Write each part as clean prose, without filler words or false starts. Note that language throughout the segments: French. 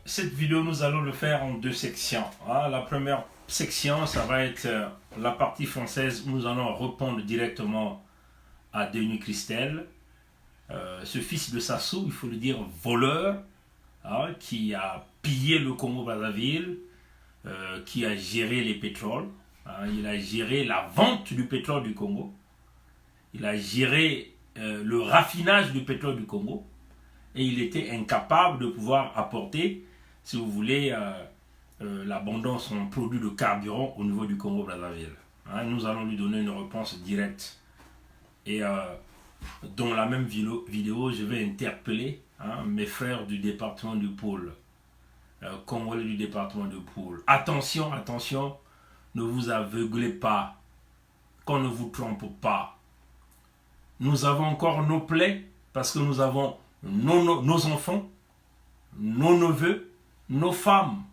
Cette vidéo, nous allons le faire en deux sections. La première section, ça va être la partie française où nous allons répondre directement à Denis Christel, ce fils de Sassou, il faut le dire, voleur, qui a pillé le Congo-Brazzaville, qui a géré les pétroles, il a géré la vente du pétrole du Congo, il a géré le raffinage du pétrole du Congo, et il était incapable de pouvoir apporter, si vous voulez, l'abondance en produits de carburant au niveau du Congo-Brazzaville. Nous allons lui donner une réponse directe. Et dans la même vidéo, je vais interpeller mes frères du département du Pôle, congolais du département du Pôle. Attention, attention, ne vous aveuglez pas, qu'on ne vous trompe pas. Nous avons encore nos plaies parce que nous avons nos enfants, nos neveux, nos femmes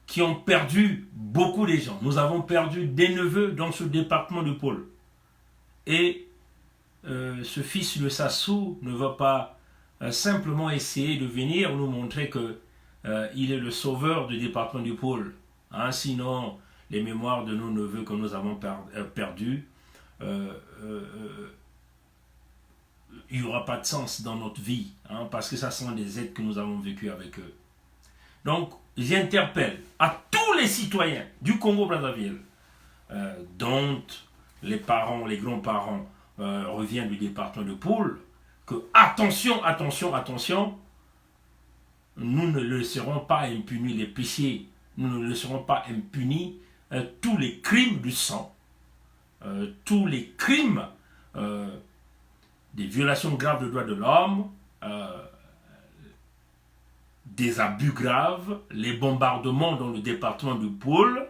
qui ont perdu beaucoup de gens. Nous avons perdu des neveux dans ce département du Pôle. Et ce fils de Sassou ne va pas simplement essayer de venir nous montrer que il est le sauveur du département du Pôle. Sinon, les mémoires de nos neveux que nous avons perdus, il n'y aura pas de sens dans notre vie, parce que ça sont des aides que nous avons vécues avec eux. Donc, j'interpelle à tous les citoyens du Congo-Brazzaville, dont les parents, les grands-parents reviennent du département de Pôle, que attention, attention, attention, nous ne laisserons pas impunis les péchés, nous ne laisserons pas impunis tous les crimes du sang, tous les crimes des violations graves des droits de l'homme, des abus graves, les bombardements dans le département du Pôle,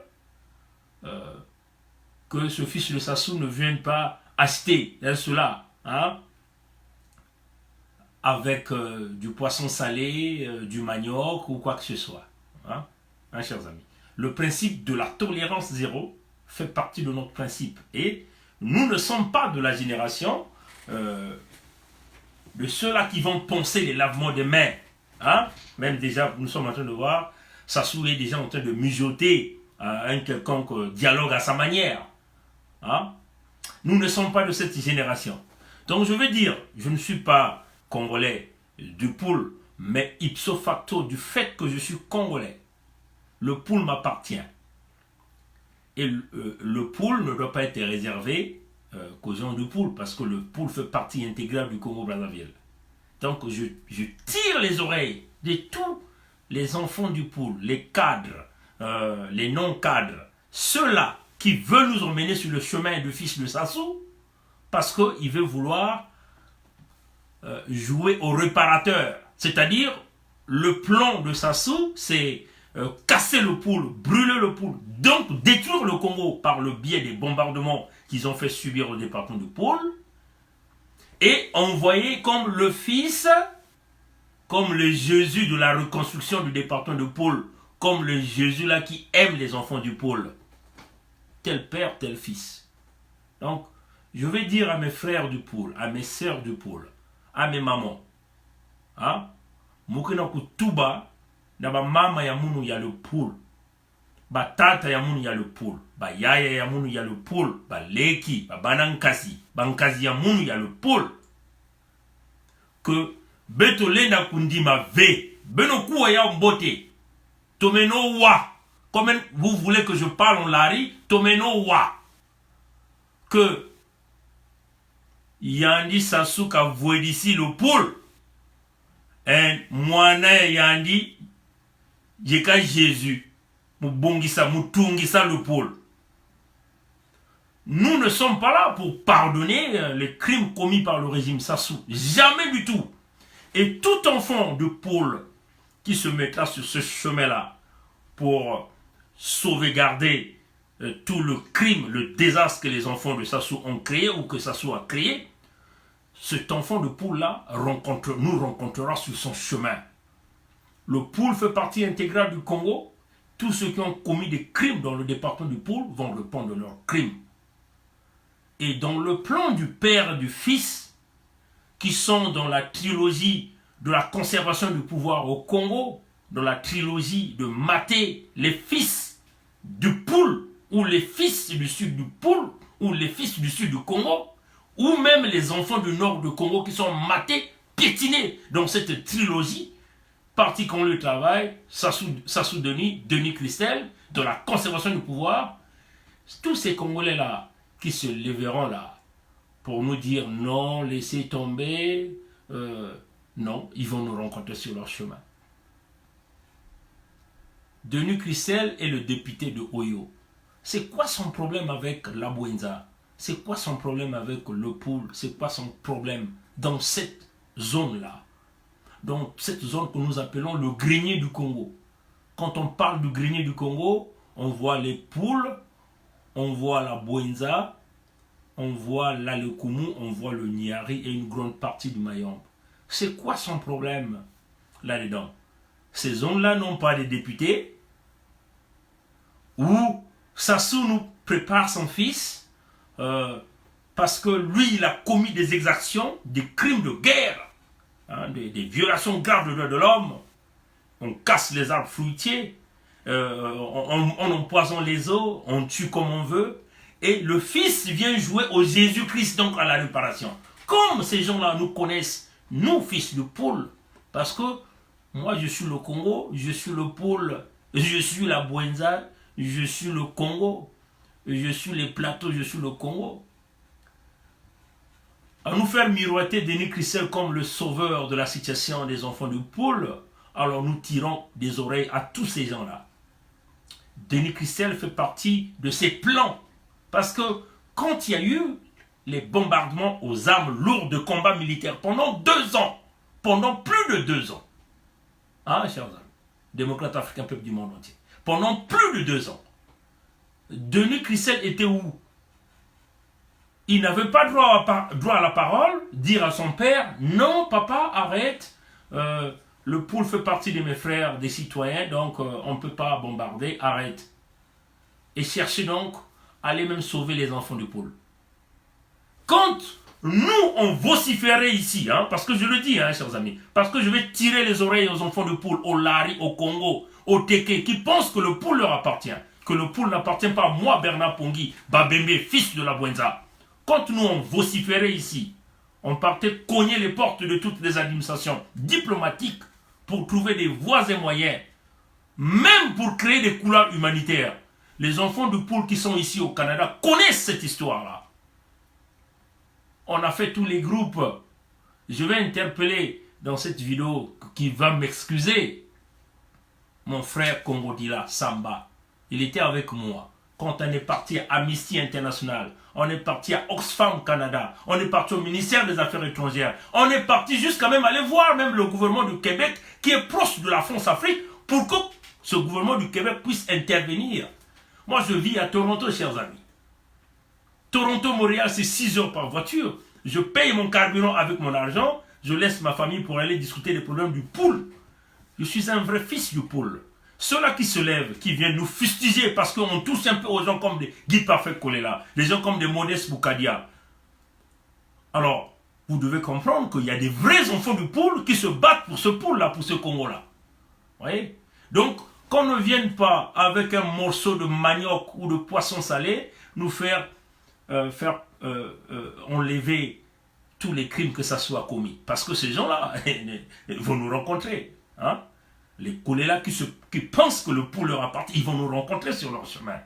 que ce fils de Sassou ne vienne pas acheter cela avec du poisson salé, du manioc ou quoi que ce soit. Chers amis. Le principe de la tolérance zéro fait partie de notre principe. Et nous ne sommes pas de la génération de ceux-là qui vont poncer les lavements de mains. Même déjà, nous sommes en train de voir, Sassou est déjà en train de mijoter un quelconque dialogue à sa manière. Nous ne sommes pas de cette génération. Donc je veux dire, je ne suis pas congolais du Pôle, mais ipso facto, du fait que je suis congolais, le Pôle m'appartient. Et le Pôle ne doit pas être réservé qu'aux gens du Pôle, parce que le Pôle fait partie intégrale du Congo-Brazzaville. Donc je tire les oreilles de tous les enfants du Pôle, les cadres, les non-cadres, ceux-là qui veulent nous emmener sur le chemin du fils de Sassou, parce qu'il veut vouloir jouer au réparateur. C'est-à-dire, le plan de Sassou, c'est casser le Pôle, brûler le Pôle, donc détruire le Congo par le biais des bombardements qu'ils ont fait subir au département du Pôle, et envoyer comme le fils, comme le Jésus de la reconstruction du département du Pôle, comme le Jésus là qui aime les enfants du Pôle. Tel père, tel fils. Donc, je vais dire à mes frères du Pôle, à mes sœurs du Pôle, à mes mamans, mukina kutuba na ba mama ya munu ya le Pôle, ba tata ya munu ya le Pôle, ba yaya ya munu ya le Pôle, ba leki, ba banankasi, bankazi ya munu ya le Pôle, que beto lenda kundima ve, beno kuwa ya mbote, tomeno wa, comme vous voulez que je parle en lari, tomeno wa, que Yandi Sassou ka voit d'ici le Pôle, et moana Yandi, Jeka Jésus, Mubongisa, Mutungisa le Pôle. Nous ne sommes pas là pour pardonner les crimes commis par le régime Sassou. Jamais du tout. Et tout enfant de Pôle qui se mettra sur ce chemin-là pour sauvegarder tout le crime, le désastre que les enfants de Sassou ont créé ou que Sassou a créé, cet enfant de Pôle-là nous rencontrera sur son chemin. Le Pôle fait partie intégrale du Congo. Tous ceux qui ont commis des crimes dans le département du Pôle vont répondre de leurs crimes. Et dans le plan du Père et du Fils, qui sont dans la trilogie de la conservation du pouvoir au Congo, dans la trilogie de Maté, les fils du Poul, ou les fils du sud du Poul, ou les fils du sud du Congo, ou même les enfants du nord du Congo qui sont matés, piétinés dans cette trilogie, Parti qu'on le travail, Sassou Denis, Denis Christel, de la conservation du pouvoir, tous ces Congolais-là qui se lèveront là pour nous dire non, laissez tomber, non, ils vont nous rencontrer sur leur chemin. Denis Christel est le député de Oyo. C'est quoi son problème avec la Bouenza? C'est quoi son problème avec le Poul? C'est quoi son problème dans cette zone-là? Dans cette zone que nous appelons le grenier du Congo. Quand on parle du grenier du Congo, on voit les poules, on voit la Bouenza, on voit l'Alekumu, on voit le Niari et une grande partie du Mayombe. C'est quoi son problème là-dedans? Ces zones-là n'ont pas de députés, où Sassou nous prépare son fils, parce que lui, il a commis des exactions, des crimes de guerre, hein, des violations graves des droits de l'homme. On casse les arbres fruitiers, on empoisonne les eaux, on tue comme on veut. Et le fils vient jouer au Jésus-Christ, donc à la réparation. Comme ces gens-là nous connaissent, nous, fils de Poul, parce que moi, je suis le Congo, je suis le Poul, je suis la Bouenza, je suis le Congo, je suis les plateaux, je suis le Congo. À nous faire miroiter Denis Christel comme le sauveur de la situation des enfants du Poul, alors nous tirons des oreilles à tous ces gens-là. Denis Christel fait partie de ces plans. Parce que quand il y a eu les bombardements aux armes lourdes de combat militaire pendant 2 ans, pendant plus de 2 ans, hein, chers amis, démocrates africains, peuple du monde entier, pendant plus de 2 ans, Denis Christel était où? Il n'avait pas droit à la parole, dire à son père, non papa, arrête, le Poul fait partie de mes frères, des citoyens, donc on ne peut pas bombarder, arrête. Et chercher donc à aller même sauver les enfants du Poul. Quand nous, on vociférait ici, hein, parce que je le dis, hein, chers amis, parce que je vais tirer les oreilles aux enfants du Poul, au Lari, au Congo, au Teke, qui pensent que le Poul leur appartient, que le Poul n'appartient pas à moi, Bernard Pongui, Babembe, fils de la Bouenza. Quand nous, on vociférait ici, on partait cogner les portes de toutes les administrations diplomatiques pour trouver des voies et moyens, même pour créer des couloirs humanitaires. Les enfants du Poul qui sont ici au Canada connaissent cette histoire-là. On a fait tous les groupes. Je vais interpeller dans cette vidéo qui va m'excuser mon frère Congodila Samba. Il était avec moi. Quand on est parti à Amnesty International, on est parti à Oxfam Canada, on est parti au ministère des Affaires étrangères, on est parti jusqu'à même aller voir même le gouvernement du Québec qui est proche de la France-Afrique pour que ce gouvernement du Québec puisse intervenir. Moi, je vis à Toronto, chers amis. Toronto-Montréal, c'est 6 heures par voiture. Je paye mon carburant avec mon argent. Je laisse ma famille pour aller discuter des problèmes du Poul. Je suis un vrai fils du Poul. Ceux-là qui se lèvent, qui viennent nous fustiger parce qu'on touche un peu aux gens comme des Guy Parfait Kolela, des gens comme des Modeste Boukadia. Alors, vous devez comprendre qu'il y a des vrais enfants du Poul qui se battent pour ce Poul-là, pour ce Congo-là. Vous voyez? Donc, qu'on ne vienne pas avec un morceau de manioc ou de poisson salé nous faire enlever tous les crimes que ça soit commis. Parce que ces gens-là vont nous rencontrer. Hein? Les Kolela qui pensent que le Poul leur appartient, ils vont nous rencontrer sur leur chemin.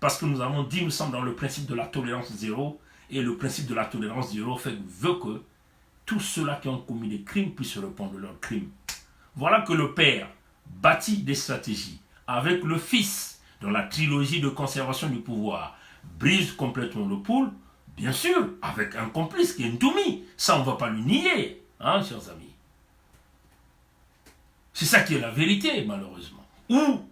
Parce que nous avons dit, nous sommes dans le principe de la tolérance zéro. Et le principe de la tolérance zéro veut que tous ceux-là qui ont commis des crimes puissent répondre de leurs crimes. Voilà que le père bâtit des stratégies avec le fils dans la trilogie de conservation du pouvoir, brise complètement le Poul, bien sûr, avec un complice qui est Ntoumi. Ça, on ne va pas le nier, hein, chers amis. C'est ça qui est la vérité, malheureusement. Ou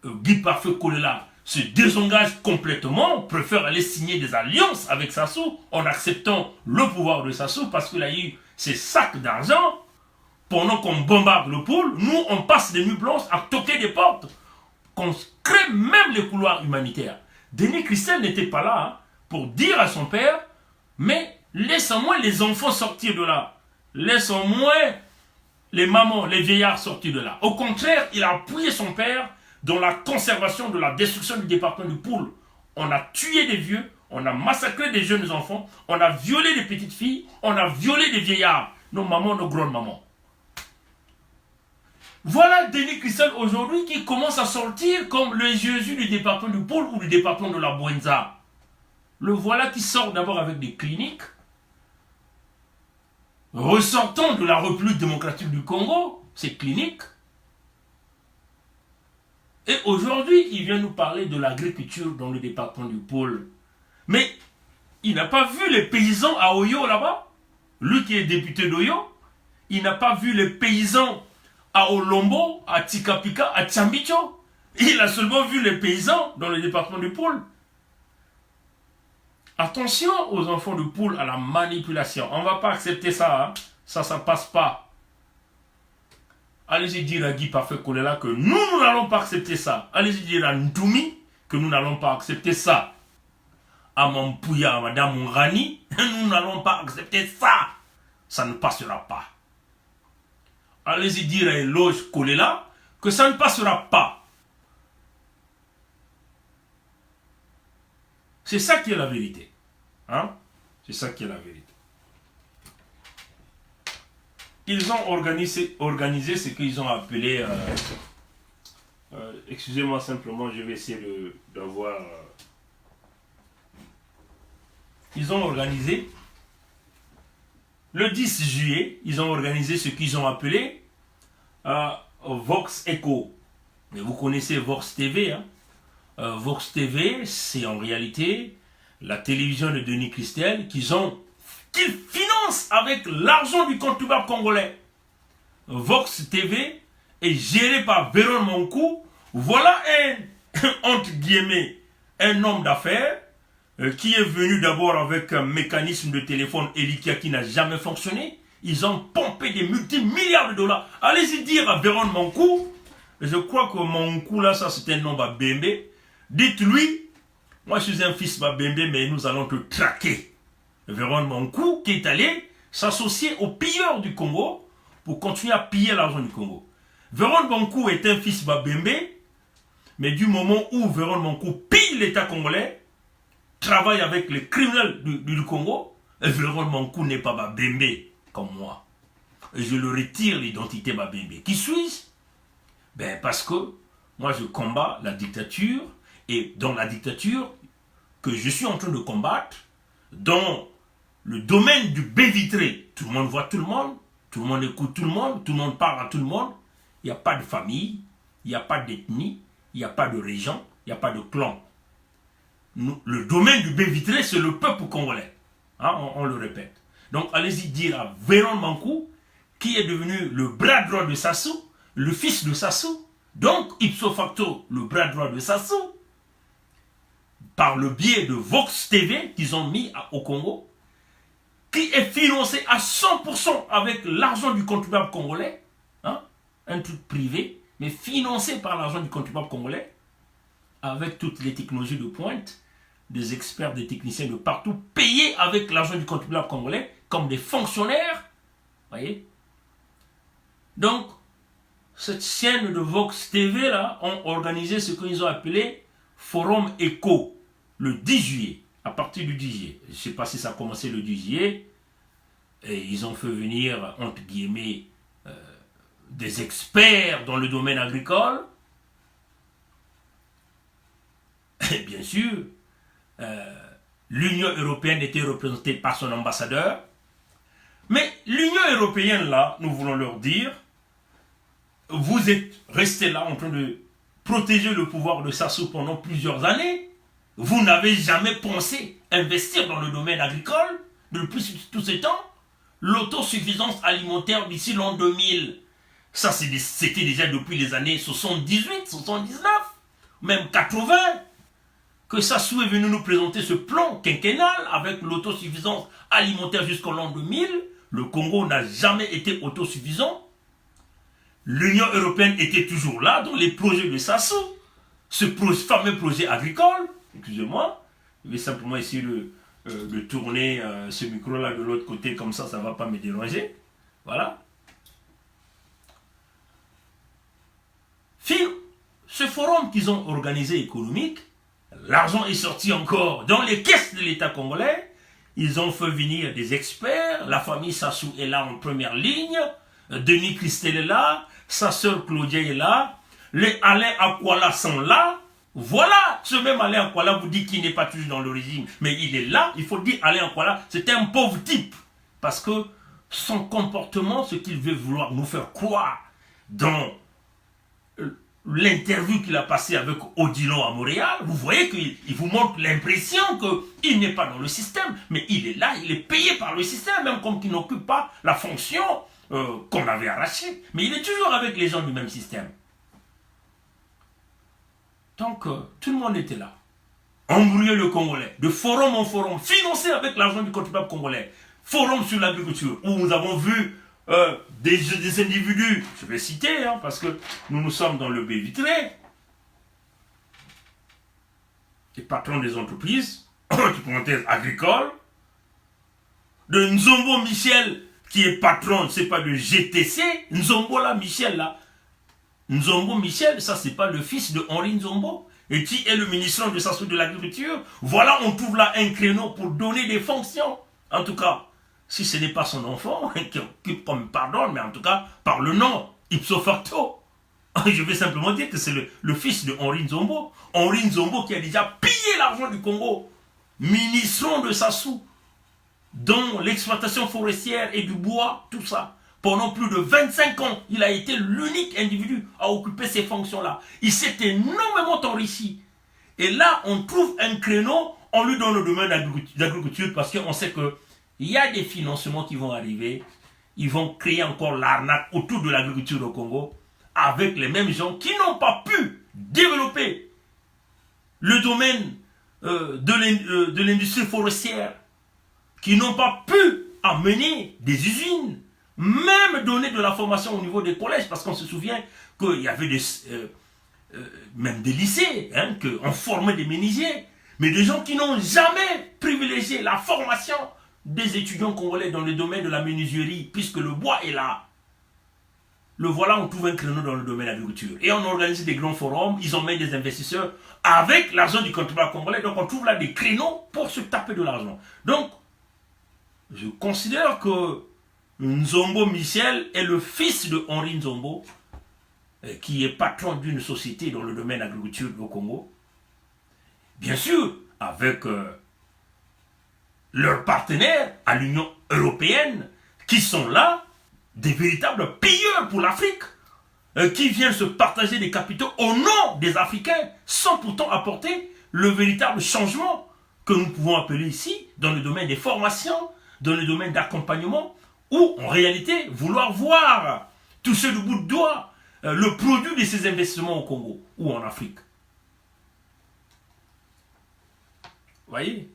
Guy Parfait Kolela se désengage complètement, préfère aller signer des alliances avec Sassou en acceptant le pouvoir de Sassou parce qu'il a eu ces sacs d'argent. Pendant qu'on bombarde le Poul, nous, on passe des nuits blanches à toquer des portes. Qu'on crée même les couloirs humanitaires. Denis Christel n'était pas là hein, pour dire à son père, mais laissons-moi les enfants sortir de là. Laissons-moi les mamans, les vieillards sortis de là. Au contraire, il a appuyé son père dans la conservation de la destruction du département du Poul. On a tué des vieux, on a massacré des jeunes enfants, on a violé des petites filles, on a violé des vieillards, nos mamans, nos grandes mamans. Voilà Denis Christel aujourd'hui qui commence à sortir comme le Jésus du département du Poul ou du département de la Bouenza. Le voilà qui sort d'abord avec des cliniques, ressortant de la République démocratique du Congo, ces cliniques. Et aujourd'hui, il vient nous parler de l'agriculture dans le département du Pôle. Mais il n'a pas vu les paysans à Oyo là-bas. Lui qui est député d'Oyo, il n'a pas vu les paysans à Olombo, à Tikapika, à Tchambicho. Il a seulement vu les paysans dans le département du Pôle. Attention aux enfants de Poule à la manipulation. On ne va pas accepter ça. Hein. Ça passe pas. Allez-y dire à Guy Parfait Kolela que nous n'allons pas accepter ça. Allez-y dire à Ntoumi que nous n'allons pas accepter ça. À Mampouya, à Madame Rani, nous n'allons pas accepter ça. Ça ne passera pas. Allez-y dire à Eloge Kolela que ça ne passera pas. C'est ça qui est la vérité. Hein? C'est ça qui est la vérité. Ils ont organisé ce qu'ils ont appelé... excusez-moi simplement, je vais essayer d'avoir... Ils ont organisé... Le 10 juillet, ils ont organisé ce qu'ils ont appelé Vox Echo. Mais vous connaissez Vox TV, hein? Vox TV, c'est en réalité la télévision de Denis Christel qu'ils financent avec l'argent du contribuable congolais. Vox TV est géré par Véron Monkou. Voilà entre guillemets, un homme d'affaires qui est venu d'abord avec un mécanisme de téléphone Elikia qui n'a jamais fonctionné. Ils ont pompé des multimilliards de dollars. Allez-y dire à Véron Monkou, je crois que Monkou là, ça c'est un nom à Bembe. Dites-lui, moi je suis un fils Babembe, mais nous allons te traquer. Véron Monkou qui est allé s'associer aux pilleurs du Congo pour continuer à piller l'argent du Congo. Véron Monkou est un fils Babembe, mais du moment où Véron Monkou pille l'État congolais, travaille avec les criminels du Congo, Véron Monkou n'est pas Babembe comme moi. Et je le retire l'identité Babembe. Qui suis-je? Ben parce que moi je combats la dictature. Et dans la dictature que je suis en train de combattre, dans le domaine du bain vitré, tout le monde voit tout le monde écoute tout le monde parle à tout le monde, il n'y a pas de famille, il n'y a pas d'ethnie, il n'y a pas de région, il n'y a pas de clan. Le domaine du bain vitré, c'est le peuple congolais. Hein, on le répète. Donc allez-y dire à Véron Mankou, qui est devenu le bras droit de Sassou, le fils de Sassou, donc ipso facto le bras droit de Sassou, par le biais de Vox TV qu'ils ont mis au Congo, qui est financé à 100% avec l'argent du contribuable congolais, hein, un truc privé, mais financé par l'argent du contribuable congolais, avec toutes les technologies de pointe, des experts, des techniciens de partout, payés avec l'argent du contribuable congolais, comme des fonctionnaires, voyez. Donc, cette chaîne de Vox TV là, ont organisé ce qu'ils ont appelé Forum Echo, le 10 juillet, à partir du 10 juillet. Je ne sais pas si ça a commencé le 10 juillet. Et ils ont fait venir, entre guillemets, des experts dans le domaine agricole. Et bien sûr, l'Union européenne était représentée par son ambassadeur. Mais l'Union européenne, là, nous voulons leur dire, vous êtes restés là en train de protéger le pouvoir de Sassou pendant plusieurs années. Vous n'avez jamais pensé investir dans le domaine agricole depuis tous ces temps. L'autosuffisance alimentaire d'ici l'an 2000, ça c'était déjà depuis les années 78, 79, même 80, que Sassou est venu nous présenter ce plan quinquennal avec l'autosuffisance alimentaire jusqu'en l'an 2000. Le Congo n'a jamais été autosuffisant. L'Union européenne était toujours là dans les projets de Sassou, ce fameux projet agricole. Excusez-moi, je vais simplement essayer de tourner ce micro-là de l'autre côté, comme ça ne va pas me déranger. Voilà. Ce forum qu'ils ont organisé économique, l'argent est sorti encore dans les caisses de l'État congolais. Ils ont fait venir des experts. La famille Sassou est là en première ligne. Denis Christel est là. Sa sœur Claudia est là. Les Alain Akwala sont là. Voilà, ce même Alain Akwala vous dit qu'il n'est pas toujours dans le régime. Mais il est là. Il faut dire Alain Akwala, c'est un pauvre type. Parce que son comportement, ce qu'il veut vouloir nous faire croire dans l'interview qu'il a passée avec Odilon à Montréal, vous voyez qu'il vous montre l'impression qu'il n'est pas dans le système, mais il est là, il est payé par le système, même comme qu'il n'occupe pas la fonction qu'on avait arrachée. Mais il est toujours avec les gens du même système. Donc, tout le monde était là. Embrouiller le Congolais, de forum en forum, financé avec l'argent du contribuable congolais. Forum sur l'agriculture, où nous avons vu des individus, je vais citer, hein, parce que nous sommes dans le baie vitré, les patrons des entreprises, entre parenthèses agricoles, de Nzombo Michel, qui est patron, c'est pas de GTC, Nzombo là, Michel là, Nzombo Michel, ça c'est pas le fils de Henri Nzombo, et qui est le ministre de Sassou de l'agriculture. Voilà, on trouve là un créneau pour donner des fonctions, en tout cas. Si ce n'est pas son enfant, qui me pardonne, mais en tout cas, par le nom, ipso facto, je vais simplement dire que c'est le fils de Henri Nzombo. Henri Nzombo qui a déjà pillé l'argent du Congo, ministre de Sassou, dont l'exploitation forestière et du bois, tout ça. Pendant plus de 25 ans, il a été l'unique individu à occuper ces fonctions-là. Il s'est énormément enrichi. Et là, on trouve un créneau, on lui donne le domaine d'agriculture parce qu'on sait que il y a des financements qui vont arriver. Ils vont créer encore l'arnaque autour de l'agriculture au Congo avec les mêmes gens qui n'ont pas pu développer le domaine de l'industrie forestière, qui n'ont pas pu amener des usines, même donner de la formation au niveau des collèges, parce qu'on se souvient qu'il y avait même des lycées, hein, qu'on formait des menuisiers, mais des gens qui n'ont jamais privilégié la formation des étudiants congolais dans le domaine de la menuiserie, puisque le bois est là. Le voilà, on trouve un créneau dans le domaine de l'agriculture. Et on organise des grands forums, ils emmènent des investisseurs avec l'argent du contribuable congolais. Donc on trouve là des créneaux pour se taper de l'argent. Donc, je considère que Nzombo Michel est le fils de Henri Nzombo, qui est patron d'une société dans le domaine de l'agriculture au Congo. Bien sûr, avec leurs partenaires à l'Union européenne, qui sont là, des véritables pilleurs pour l'Afrique, qui viennent se partager des capitaux au nom des Africains, sans pourtant apporter le véritable changement que nous pouvons appeler ici, dans le domaine des formations, dans le domaine d'accompagnement, ou en réalité, vouloir voir, toucher du bout de doigt, le produit de ces investissements au Congo, ou en Afrique. Vous voyez?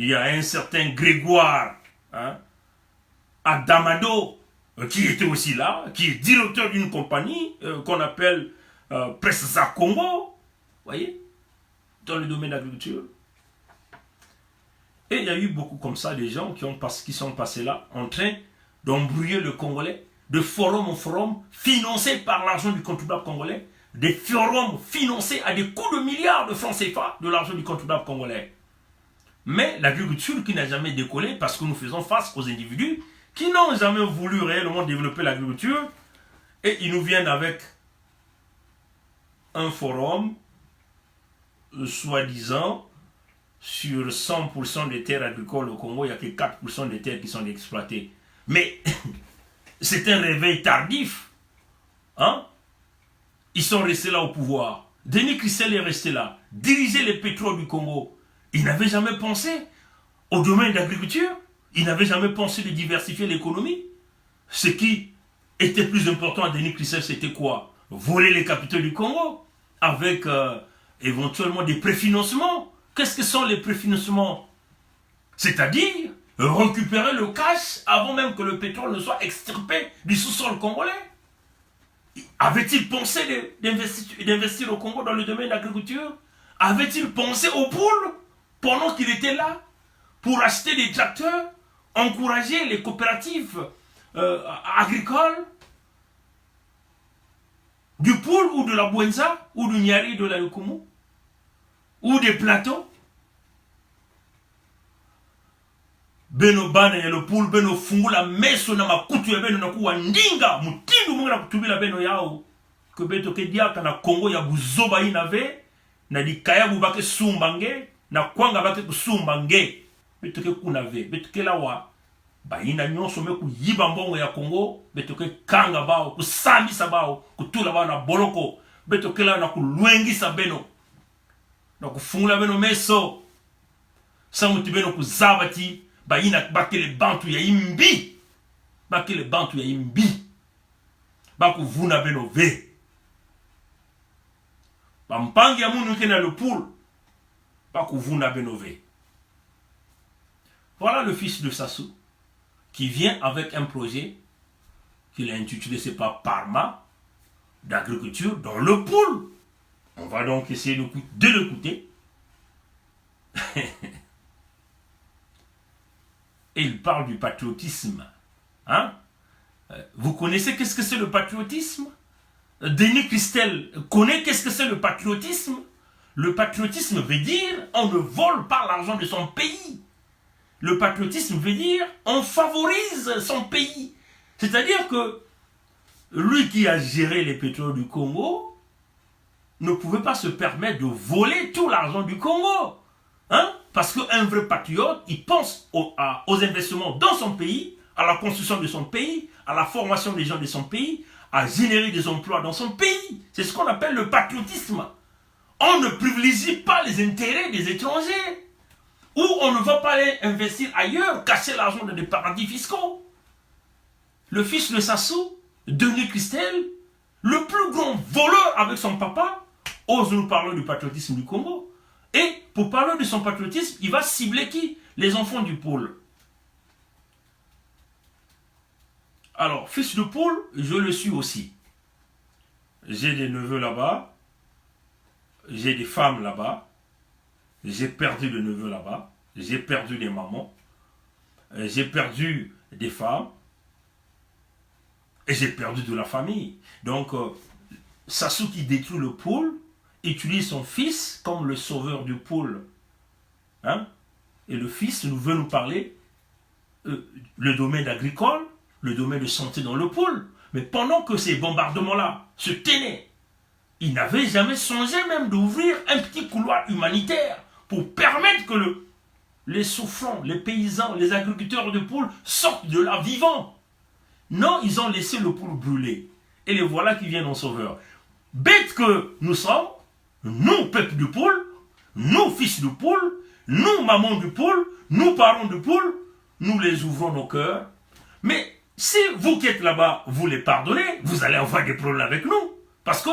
Il y a un certain Grégoire, hein, à Damado, qui était aussi là, qui est directeur d'une compagnie qu'on appelle Pressa Congo, vous voyez, dans le domaine de l'agriculture. Et il y a eu beaucoup comme ça, des gens qui sont passés là, en train d'embrouiller le Congolais, de forum en forum, financés par l'argent du contribuable congolais, des forums financés à des coups de milliards de francs CFA de l'argent du contribuable congolais. Mais l'agriculture qui n'a jamais décollé parce que nous faisons face aux individus qui n'ont jamais voulu réellement développer l'agriculture et ils nous viennent avec un forum soi-disant sur 100% des terres agricoles au Congo, il n'y a que 4% des terres qui sont exploitées. Mais c'est un réveil tardif. Hein? Ils sont restés là au pouvoir. Denis Christel est resté là, diriger les pétroles du Congo. Il n'avait jamais pensé au domaine de l'agriculture. Il n'avait jamais pensé de diversifier l'économie. Ce qui était plus important à Denis Christel, c'était quoi? Voler les capitaux du Congo avec éventuellement des préfinancements. Qu'est-ce que sont les préfinancements? C'est-à-dire récupérer le cash avant même que le pétrole ne soit extirpé du sous-sol congolais. Avait-il pensé d'investir au Congo dans le domaine de l'agriculture? Avait-il pensé aux poules pendant qu'il était là pour acheter des tracteurs, encourager les coopératives agricoles? Du Poul ou de la Bwenza ou du Nyari de la Lukumu ou des plateaux. Beno bana ya le Poul, beno fungula meso na makutu ya beno na kuwa ndinga, mutindu mungu na kutubila beno yao. Que beto ke diaka na Congo ya buzoba inave, na di kaya bubake sumbange, na kwanga bake kusumbange. Beto ke kunave, beto ke lawa, ba ina nyonso me ku yiba mbongo ya Congo, beto ke kanga bao, kusambisa bao, kutula bao na boloko, beto ke la na kuluengisa beno, na kufungula beno meso, samuti beno kuzabati, ba ina bake le bantu ya imbi, bake le bantu ya imbi, baku vuna beno ve. Bampangi ya munu na le Poul, baku vuna beno ve. Voilà le fils de Sassou, qui vient avec un projet qu'il a intitulé, c'est pas Parma, d'agriculture dans le Poul. On va donc essayer de l'écouter. Et il parle du patriotisme. Hein? Vous connaissez qu'est-ce que c'est le patriotisme? Denis Christel connaît qu'est-ce que c'est le patriotisme? Le patriotisme veut dire on ne vole pas l'argent de son pays. Le patriotisme veut dire on favorise son pays. C'est-à-dire que lui qui a géré les pétroles du Congo ne pouvait pas se permettre de voler tout l'argent du Congo. Hein? Parce qu'un vrai patriote, il pense aux investissements dans son pays, à la construction de son pays, à la formation des gens de son pays, à générer des emplois dans son pays. C'est ce qu'on appelle le patriotisme. On ne privilégie pas les intérêts des étrangers. Ou on ne va pas aller investir ailleurs, cacher l'argent dans des paradis fiscaux. Le fils de Sassou, Denis Christel, le plus grand voleur avec son papa, ose nous parler du patriotisme du Congo. Et pour parler de son patriotisme, il va cibler qui? Les enfants du Poul. Alors, fils de Poul, je le suis aussi. J'ai des neveux là-bas. J'ai des femmes là-bas. J'ai perdu des neveux là-bas. J'ai perdu des mamans. J'ai perdu des femmes. Et j'ai perdu de la famille. Donc, Sassou qui détruit le Poul, utilise son fils comme le sauveur du Poul. Hein? Et le fils veut nous parler le domaine agricole, le domaine de santé dans le Poul. Mais pendant que ces bombardements-là se tenaient, il n'avait jamais songé même d'ouvrir un petit couloir humanitaire pour permettre que les souffrants, les paysans, les agriculteurs de Poul sortent de là vivants. Non, ils ont laissé le Poul brûler. Et les voilà qui viennent en sauveur. Bêtes que nous sommes, nous, peuple du Poul, nous, fils du Poul, nous, maman du Poul, nous, parents du Poul, nous les ouvrons nos cœurs. Mais si vous qui êtes là-bas, vous les pardonnez, vous allez avoir des problèmes avec nous. Parce que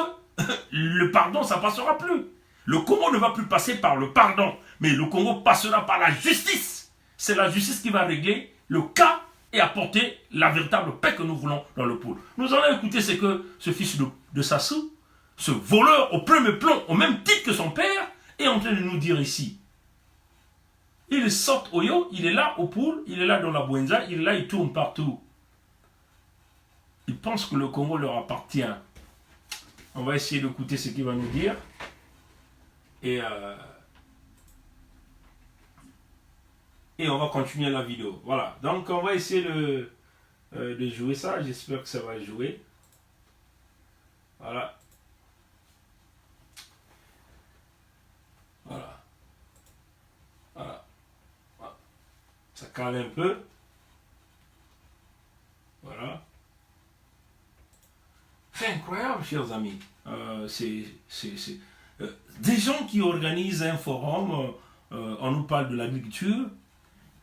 le pardon, ça ne passera plus. Le Congo ne va plus passer par le pardon, mais le Congo passera par la justice. C'est la justice qui va régler le cas et apporter la véritable paix que nous voulons dans le Poul. Nous allons écouter ce que ce fils de Sassou, ce voleur au premier plan, au même titre que son père, est en train de nous dire ici. Il sort au Yo, il est là au Poul, il est là dans la Bwenza, il est là, il tourne partout. Il pense que le Congo leur appartient. On va essayer d'écouter ce qu'il va nous dire. Et on va continuer la vidéo. Voilà. Donc on va essayer de jouer ça. J'espère que ça va jouer. Voilà. Voilà. Voilà. Voilà. Ça cale un peu. Voilà. C'est incroyable, chers amis. Des gens qui organisent un forum, on nous parle de l'agriculture,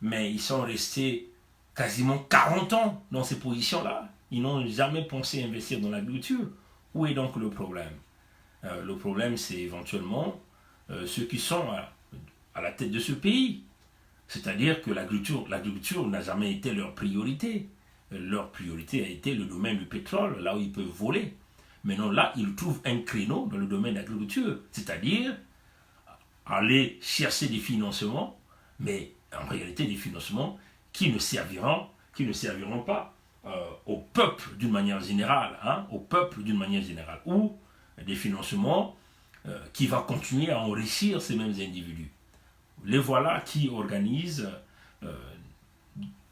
mais ils sont restés quasiment 40 ans dans ces positions-là. Ils n'ont jamais pensé investir dans l'agriculture. Où est donc le problème? Le problème, c'est éventuellement ceux qui sont à la tête de ce pays. C'est-à-dire que l'agriculture n'a jamais été leur priorité. Leur priorité a été le domaine du pétrole, là où ils peuvent voler. Maintenant, là, ils trouvent un créneau dans le domaine de l'agriculture, c'est-à-dire aller chercher des financements, mais en réalité des financements qui ne serviront pas au peuple d'une manière générale, hein, au peuple d'une manière générale, ou des financements qui va continuer à enrichir ces mêmes individus. Les voilà qui organisent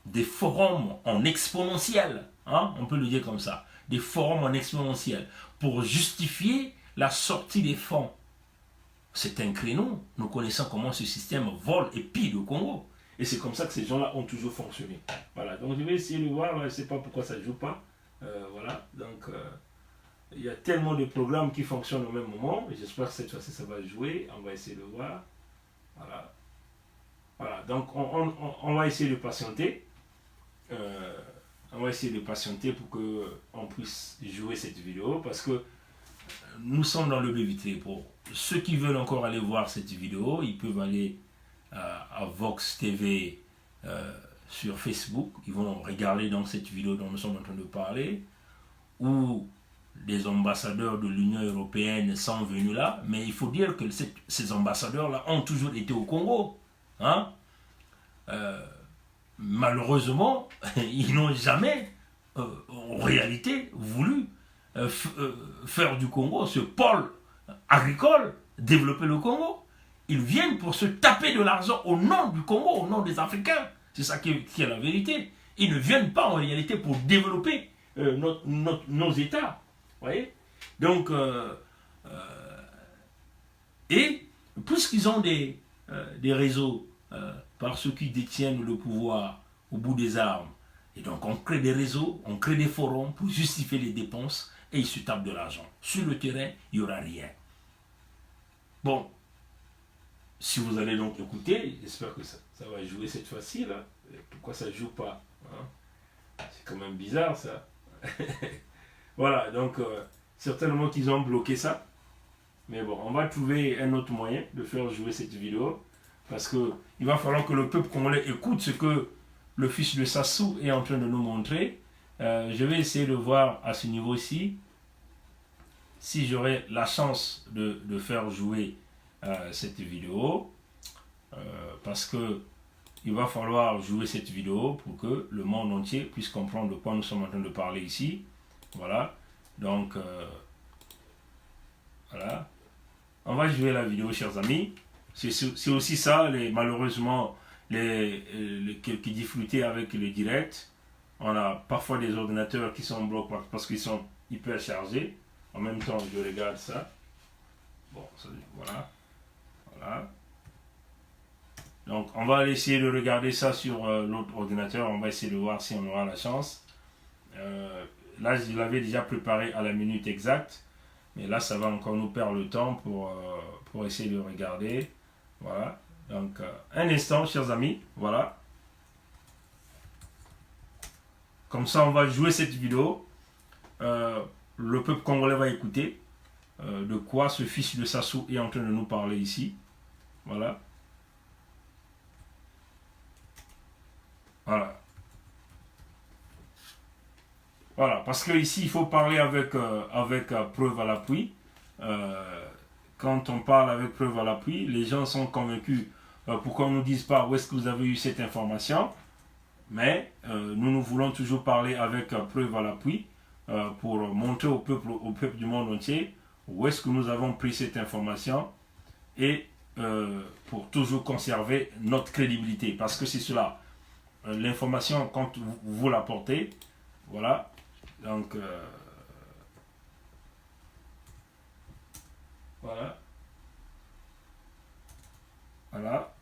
des forums en exponentiel, hein, on peut le dire comme ça, des forums en exponentiel, pour justifier la sortie des fonds. C'est un créneau, nous connaissons comment ce système vole et pille le Congo. Et c'est comme ça que ces gens-là ont toujours fonctionné. Voilà, donc je vais essayer de voir, je ne sais pas pourquoi ça ne joue pas. Voilà, donc il y a tellement de programmes qui fonctionnent au même moment. J'espère que cette fois-ci ça va jouer, on va essayer de voir. Voilà, voilà, donc on va essayer de patienter. On va essayer de patienter pour qu'on puisse jouer cette vidéo parce que nous sommes dans le BVT. Pour ceux qui veulent encore aller voir cette vidéo, ils peuvent aller à Vox TV sur Facebook. Ils vont regarder dans cette vidéo dont nous sommes en train de parler, où des ambassadeurs de l'Union européenne sont venus là. Mais il faut dire que ces ambassadeurs-là ont toujours été au Congo. Hein? Malheureusement, ils n'ont jamais, en réalité, voulu faire du Congo ce pôle agricole, développer le Congo. Ils viennent pour se taper de l'argent au nom du Congo, au nom des Africains. C'est ça qui est la vérité. Ils ne viennent pas en réalité pour développer nos États. Voyez. Donc, et puisqu'ils ont des réseaux par ceux qui détiennent le pouvoir au bout des armes, et donc on crée des réseaux, on crée des forums pour justifier les dépenses et ils se tapent de l'argent. Sur le terrain, il n'y aura rien. Bon, si vous allez donc écouter, j'espère que ça va jouer cette fois-ci là. Pourquoi ça ne joue pas, hein? C'est quand même bizarre ça. Voilà, donc certainement qu'ils ont bloqué ça. Mais bon, on va trouver un autre moyen de faire jouer cette vidéo. Parce qu'il va falloir que le peuple congolais écoute ce que le fils de Sassou est en train de nous montrer. Je vais essayer de voir à ce niveau-ci si j'aurai la chance de faire jouer cette vidéo. Parce que il va falloir jouer cette vidéo pour que le monde entier puisse comprendre de quoi nous sommes en train de parler ici. Voilà. Donc, voilà. On va jouer la vidéo, chers amis. C'est aussi ça, malheureusement, qui difficultés avec le direct. On a parfois des ordinateurs qui sont bloqués parce qu'ils sont hyper chargés. En même temps, je regarde ça. Bon, voilà. Voilà. Donc, on va essayer de regarder ça sur l'autre ordinateur. On va essayer de voir si on aura la chance. Là, je l'avais déjà préparé à la minute exacte. Mais là, ça va encore nous perdre le temps pour essayer de regarder. Voilà. Donc, un instant, chers amis. Voilà. Comme ça, on va jouer cette vidéo. Le peuple congolais va écouter de quoi ce fils de Sassou est en train de nous parler ici. Voilà. Voilà. Voilà. Parce que ici, il faut parler avec preuve à l'appui. Quand on parle avec preuve à l'appui, les gens sont convaincus. Pourquoi on ne nous dise pas où est-ce que vous avez eu cette information? Mais nous voulons toujours parler avec preuve à l'appui pour montrer au peuple du monde entier où est-ce que nous avons pris cette information et pour toujours conserver notre crédibilité. Parce que c'est cela. L'information, quand vous l'apportez, voilà. Donc, voilà. Voilà.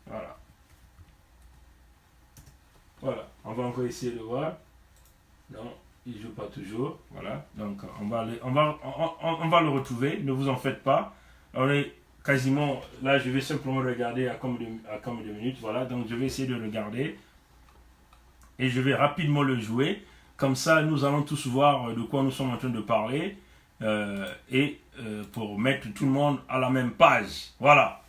Voilà. Voilà. On va encore essayer de voir. Non, il ne joue pas toujours. Voilà. Donc, on va le retrouver. Ne vous en faites pas. On est quasiment... Là, je vais simplement regarder à combien de minutes. Voilà. Donc, je vais essayer de regarder. Et je vais rapidement le jouer. Comme ça, nous allons tous voir de quoi nous sommes en train de parler. Pour mettre tout le monde à la même page. Voilà.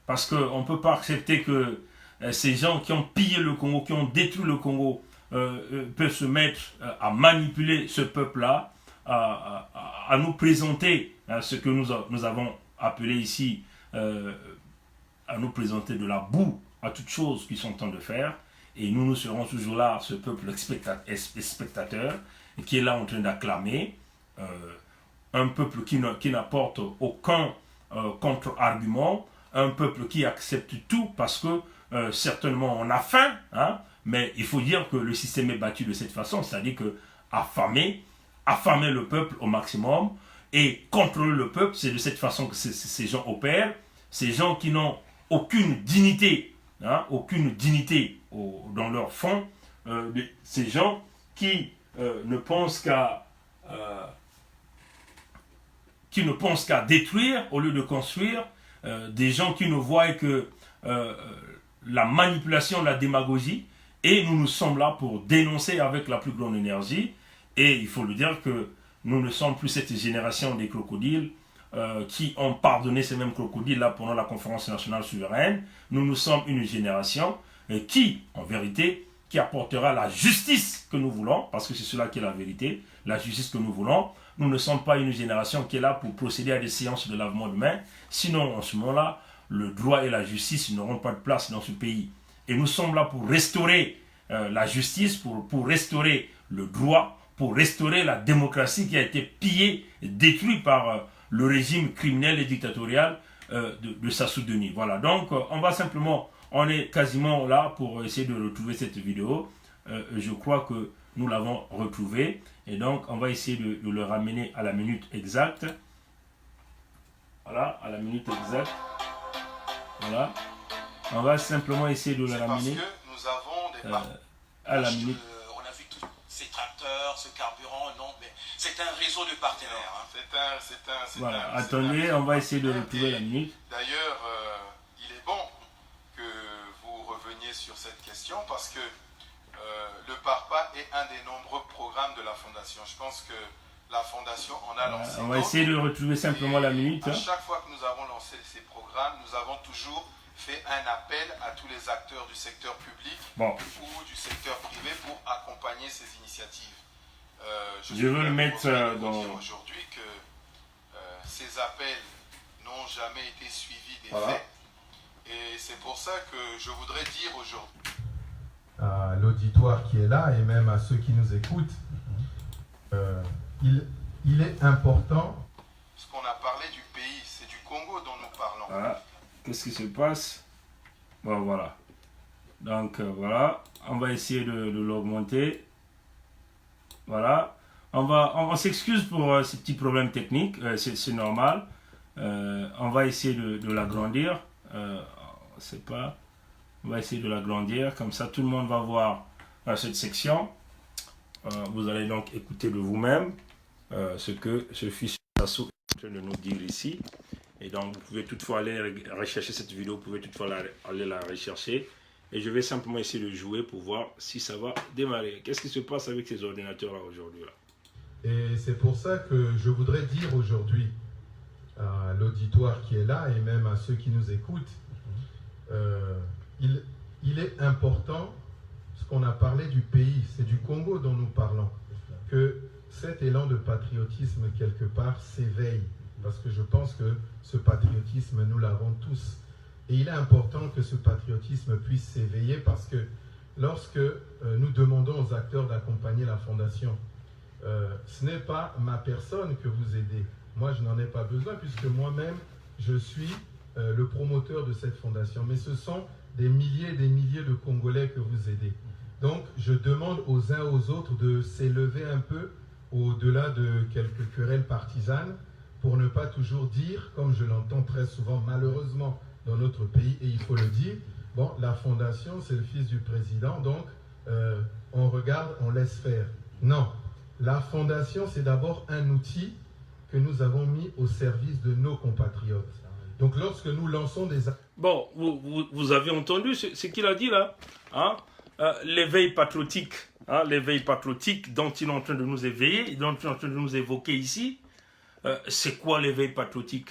Parce qu'on ne peut pas accepter que ces gens qui ont pillé le Congo, qui ont détruit le Congo, peuvent se mettre à manipuler ce peuple-là, à nous présenter ce que nous avons appelé ici, à nous présenter de la boue à toute chose qu'ils sont en train de faire. Et nous serons toujours là, ce peuple spectateur, qui est là en train d'acclamer. Un peuple qui n'apporte aucun contre-argument, un peuple qui accepte tout parce que certainement on a faim, hein, mais il faut dire que le système est battu de cette façon, c'est-à-dire que affamer le peuple au maximum et contrôler le peuple, c'est de cette façon que ces gens opèrent, ces gens qui n'ont aucune dignité, hein, dans leur fond, ces gens qui ne pensent qu'à détruire au lieu de construire, des gens qui ne voient que la manipulation, la démagogie, et nous sommes là pour dénoncer avec la plus grande énergie. Et il faut le dire que nous ne sommes plus cette génération des crocodiles qui ont pardonné ces mêmes crocodiles là pendant la conférence nationale souveraine. Nous sommes une génération qui, en vérité, qui apportera la justice que nous voulons, parce que c'est cela qui est la vérité, la justice que nous voulons. Nous ne sommes pas une génération qui est là pour procéder à des séances de lavement de mains. Sinon, en ce moment-là, le droit et la justice n'auront pas de place dans ce pays. Et nous sommes là pour restaurer la justice, pour restaurer le droit, pour restaurer la démocratie qui a été pillée, détruite par le régime criminel et dictatorial de Sassou Denis. Voilà, donc on est quasiment là pour essayer de retrouver cette vidéo. Je crois que nous l'avons retrouvée. Et donc, on va essayer de le ramener à la minute exacte. Voilà, à la minute exacte. Voilà. On va simplement essayer de le ramener nous avons des à la minute. On a vu tous ces tracteurs, ce carburant, non, mais c'est un réseau de partenaires. Hein. Voilà, attendez, on va essayer de retrouver la minute. D'ailleurs, il est bon que vous reveniez sur cette question parce que le PARPA est un des nombreux programmes de la Fondation. Je pense que la Fondation en a lancé. On va essayer de retrouver simplement la minute. À chaque fois que nous avons lancé ces programmes, nous avons toujours fait un appel à tous les acteurs du secteur public ou du secteur privé pour accompagner ces initiatives. Je veux le mettre dans... Aujourd'hui que ces appels n'ont jamais été suivis des faits. Et c'est pour ça que je voudrais dire aujourd'hui à l'auditoire qui est là et même à ceux qui nous écoutent, il est important. Parce qu'on a parlé du pays, c'est du Congo dont nous parlons. Voilà. Qu'est-ce qui se passe? Bon, voilà. Donc, voilà. On va essayer de l'augmenter. Voilà. On s'excuse pour ces petits problèmes techniques. C'est normal. On va essayer de l'agrandir. On va essayer de l'agrandir. Comme ça, tout le monde va voir cette section. Vous allez donc écouter de vous-même ce que ce fils Sassou est en train de nous dire ici. Et donc, vous pouvez toutefois aller rechercher cette vidéo, vous pouvez toutefois aller la rechercher. Et je vais simplement essayer de jouer pour voir si ça va démarrer. Qu'est-ce qui se passe avec ces ordinateurs-là aujourd'hui là? Et c'est pour ça que je voudrais dire aujourd'hui à l'auditoire qui est là et même à ceux qui nous écoutent, il est important, ce qu'on a parlé du pays, c'est du Congo dont nous parlons, que cet élan de patriotisme quelque part s'éveille. Parce que je pense que ce patriotisme, nous l'avons tous. Et il est important que ce patriotisme puisse s'éveiller parce que lorsque nous demandons aux acteurs d'accompagner la Fondation, ce n'est pas ma personne que vous aidez. Moi, je n'en ai pas besoin puisque moi-même, je suis le promoteur de cette fondation. Mais ce sont des milliers et des milliers de Congolais que vous aidez. Donc, je demande aux uns aux autres de s'élever un peu au-delà de quelques querelles partisanes pour ne pas toujours dire, comme je l'entends très souvent malheureusement dans notre pays, et il faut le dire, bon, la fondation, c'est le fils du président, donc on regarde, on laisse faire. Non, la fondation, c'est d'abord un outil que nous avons mis au service de nos compatriotes. Donc lorsque nous lançons des... Bon, vous avez entendu ce qu'il a dit là, hein? L'éveil patriotique, hein? L'éveil patriotique dont il est en train de nous éveiller, dont il est en train de nous évoquer ici. C'est quoi l'éveil patriotique?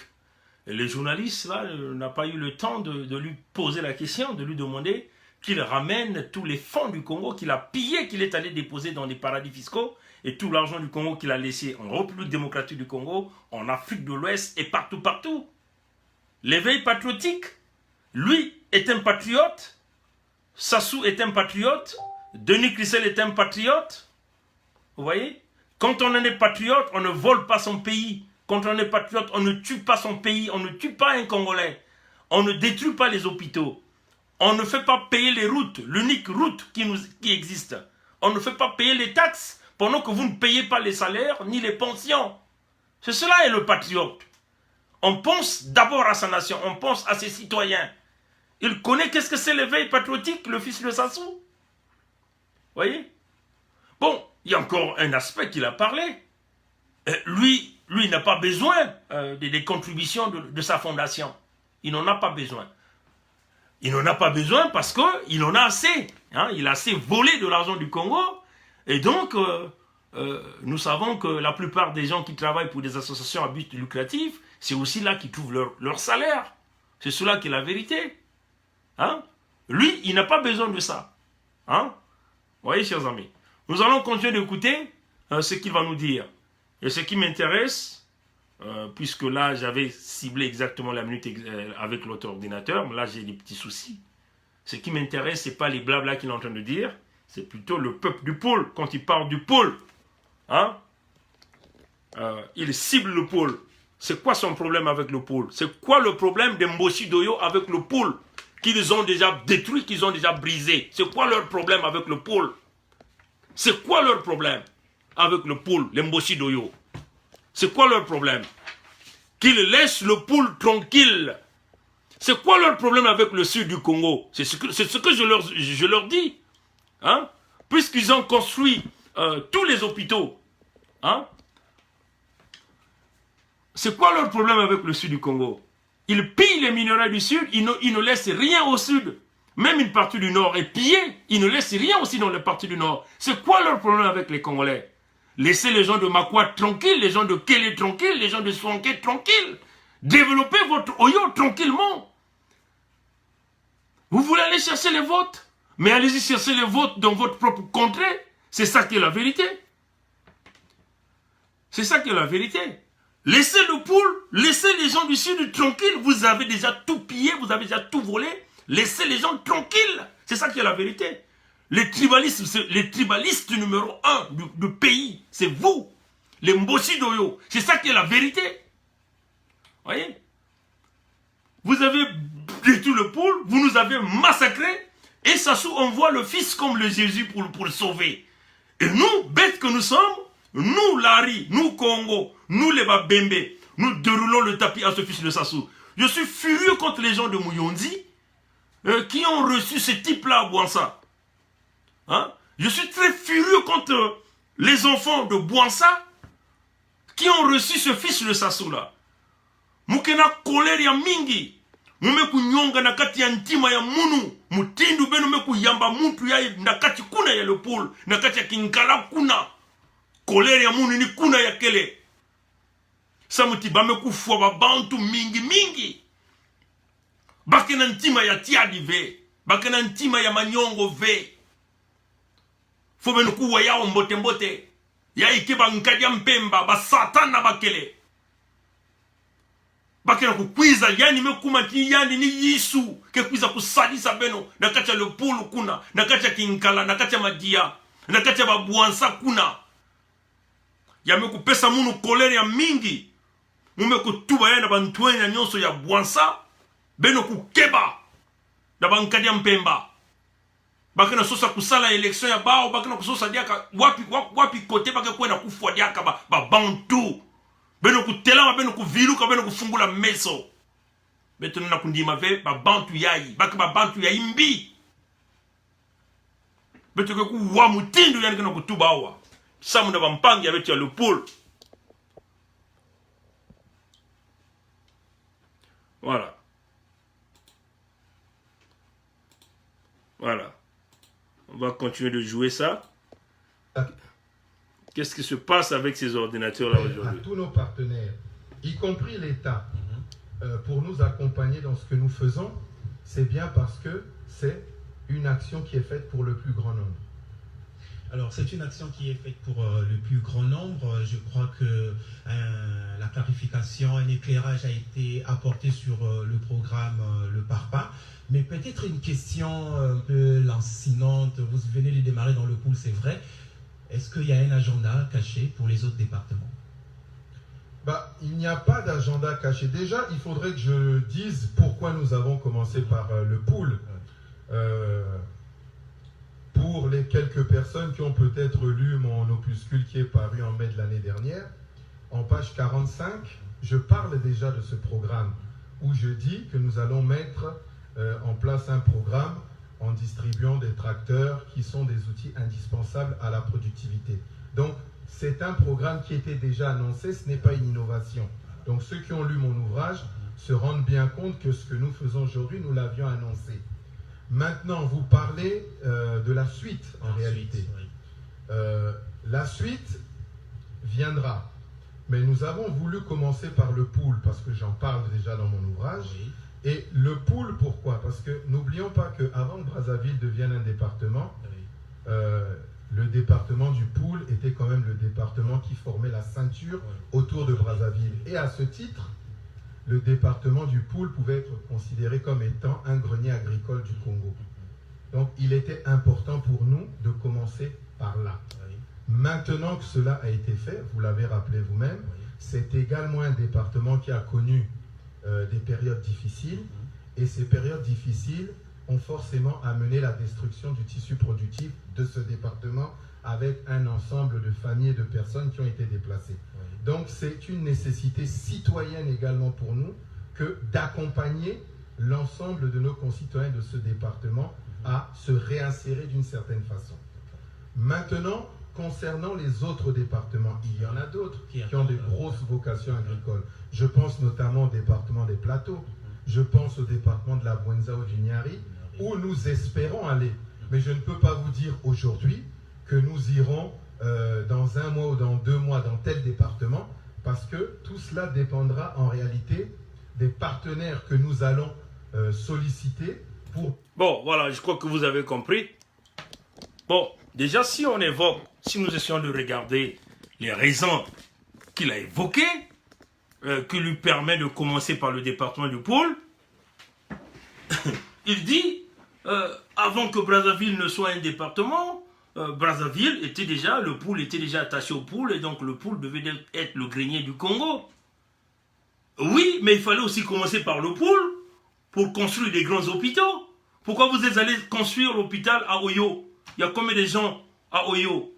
Et les journalistes là n'ont pas eu le temps de lui poser la question, de lui demander qu'il ramène tous les fonds du Congo qu'il a pillés, qu'il est allé déposer dans les paradis fiscaux, et tout l'argent du Congo qu'il a laissé en République démocratique du Congo, en Afrique de l'Ouest et partout. L'éveil patriotique, lui, est un patriote Sassou est un patriote, Denis Christel est un patriote. Vous voyez? Quand on est patriote, on ne vole pas son pays. Quand on est patriote, on ne tue pas son pays, on ne tue pas un Congolais. On ne détruit pas les hôpitaux. On ne fait pas payer les routes, l'unique route qui existe. On ne fait pas payer les taxes pendant que vous ne payez pas les salaires ni les pensions. C'est cela est le patriote. On pense d'abord à sa nation, on pense à ses citoyens. Il connaît qu'est-ce que c'est l'éveil patriotique, le fils de Sassou. Vous voyez? Bon, il y a encore un aspect qu'il a parlé. Lui n'a pas besoin des contributions de sa fondation. Il n'en a pas besoin. Il n'en a pas besoin parce qu'il en a assez. Hein? Il a assez volé de l'argent du Congo. Et donc, nous savons que la plupart des gens qui travaillent pour des associations à but lucratif, c'est aussi là qu'ils trouvent leur salaire. C'est cela qui est la vérité. Hein? Lui, il n'a pas besoin de ça. Hein? Vous voyez, chers amis. Nous allons continuer d'écouter ce qu'il va nous dire. Et ce qui m'intéresse, puisque là, j'avais ciblé exactement la minute avec l'autre ordinateur, mais là, j'ai des petits soucis. Ce qui m'intéresse, ce n'est pas les blabla qu'il est en train de dire, c'est plutôt le peuple du pôle, quand il parle du pôle. Hein? Il cible le pôle. C'est quoi son problème avec le pôle? C'est quoi le problème des Mbosi Doyo avec le pôle qu'ils ont déjà détruit, qu'ils ont déjà brisé? C'est quoi leur problème avec le pôle? C'est quoi leur problème avec le pôle, les Mbosi Doyo? C'est quoi leur problème? Qu'ils laissent le pôle tranquille. C'est quoi leur problème avec le sud du Congo? C'est ce que je leur dis. Hein? Puisqu'ils ont construit tous les hôpitaux. Hein? C'est quoi leur problème avec le sud du Congo? Ils pillent les minerais du sud, ils ne laissent rien au sud. Même une partie du nord est pillée, ils ne laissent rien aussi dans la partie du nord. C'est quoi leur problème avec les Congolais? Laissez les gens de Makwa tranquilles, les gens de Kélé tranquilles, les gens de Swanké tranquilles. Développez votre Oyo tranquillement. Vous voulez aller chercher les votes? Mais allez-y chercher les votes dans votre propre contrée. C'est ça qui est la vérité. C'est ça qui est la vérité. Laissez le pôle, laissez les gens du sud tranquilles. Vous avez déjà tout pillé, vous avez déjà tout volé. Laissez les gens tranquilles. C'est ça qui est la vérité. Les tribalistes numéro 1 du pays, c'est vous. Les Mbosi Doyo. C'est ça qui est la vérité. Voyez? Vous avez détruit le pôle, vous nous avez massacrés. Et Sassou envoie le fils comme le Jésus pour le sauver. Et nous, bêtes que nous sommes, nous, Lari, nous, Congo, nous, les Babembe, nous déroulons le tapis à ce fils de Sassou. Je suis furieux contre les gens de Mouyondi qui ont reçu ce type-là à Bouansa. Hein? Je suis très furieux contre les enfants de Bouansa qui ont reçu ce fils de Sassou-là. Mukena kolere ya mingi. Mumeku nyonga na kati ya ntima ya munu. Mutindu benu meku yamba muntu ya nakati kuna ya lepole. Nakati ya kinkala kuna. Kolere ya munu ni kuna ya kele. Samuti bameku fwa babantu mingi. Bakena ntima ya tiadi ve. Bakena ntima ya manyongo ve. Fobenu kuwa yao mbote. Ya ikeba nkadia mpemba. Ba satana bakele. Bakena kukwiza yani mekuma yani ni Yesu ke kwiza kusadisa beno nakacha le polo kuna nakacha kinkala nakacha madia nakacha babuansa kuna ya mekupesa munu kolere ya mingi mumekutuba yana bantwenya nyonso ya buansa beno kukeba na bankadia mpemba bakena sosa kusala election ya bao bakena kusosa diaka wapi kote bakena kwenda kufwa diaka ba bantu beno kutelama beno kuviluka beno kufungula meso beto na kundima ve ba bantu yayi baka ba bantu yayi mbi beto ke ku wa mutindu yani kana kutuba awa samu na bampangi ya beto ya lepole. Voilà. On va continuer de jouer ça. Qu'est-ce qui se passe avec ces ordinateurs-là aujourd'hui? À tous nos partenaires, y compris l'État, pour nous accompagner dans ce que nous faisons, c'est bien parce que c'est une action qui est faite pour le plus grand nombre. Alors, c'est une action qui est faite pour le plus grand nombre. Je crois que la clarification, un éclairage a été apporté sur le programme Le Parpa. Mais peut-être une question un peu lancinante. Vous venez de démarrer dans le pool, c'est vrai. Est-ce qu'il y a un agenda caché pour les autres départements? Il n'y a pas d'agenda caché. Déjà, il faudrait que je dise pourquoi nous avons commencé par le pool. Pour les quelques personnes qui ont peut-être lu mon opuscule qui est paru en mai de l'année dernière, en page 45, je parle déjà de ce programme où je dis que nous allons mettre en place un programme en distribuant des tracteurs qui sont des outils indispensables à la productivité. Donc, c'est un programme qui était déjà annoncé, ce n'est pas une innovation. Donc, ceux qui ont lu mon ouvrage se rendent bien compte que ce que nous faisons aujourd'hui, nous l'avions annoncé. Maintenant, vous parlez de la suite, en réalité. La suite viendra. Mais nous avons voulu commencer par le pool, parce que j'en parle déjà dans mon ouvrage. Oui. Et le pool, pourquoi? Parce que n'oublions pas qu'avant que Brazzaville devienne un département, Oui. Le département du pool était quand même le département qui formait la ceinture autour de Brazzaville. Et à ce titre, le département du pool pouvait être considéré comme étant un grenier agricole du Congo. Donc, il était important pour nous de commencer par là. Oui. Maintenant que cela a été fait, vous l'avez rappelé vous-même, Oui. c'est également un département qui a connu des périodes difficiles. Et ces périodes difficiles ont forcément amené la destruction du tissu productif de ce département avec un ensemble de familles et de personnes qui ont été déplacées. Oui. Donc, c'est une nécessité citoyenne également pour nous que d'accompagner l'ensemble de nos concitoyens de ce département à se réinsérer d'une certaine façon. Maintenant, concernant les autres départements, il y en a d'autres qui ont des grosses vocations agricoles. Je pense notamment au département des Plateaux, je pense au département de la Bwenza au Djignari, où nous espérons aller. Mais je ne peux pas vous dire aujourd'hui que nous irons dans un mois ou dans 2 mois dans tel département, parce que tout cela dépendra en réalité des partenaires que nous allons solliciter pour... Bon, voilà, je crois que vous avez compris. Bon, déjà, si on évoque, si nous essayons de regarder les raisons qu'il a évoquées, qui lui permet de commencer par le département du pôle, il dit, avant que Brazzaville ne soit un département, Brazzaville était déjà, le pôle était déjà attaché au pôle, et donc le pôle devait être le grenier du Congo. Oui, mais il fallait aussi commencer par le pôle pour construire des grands hôpitaux. Pourquoi vous êtes allé construire l'hôpital à Oyo? Il y a combien de gens à Oyo?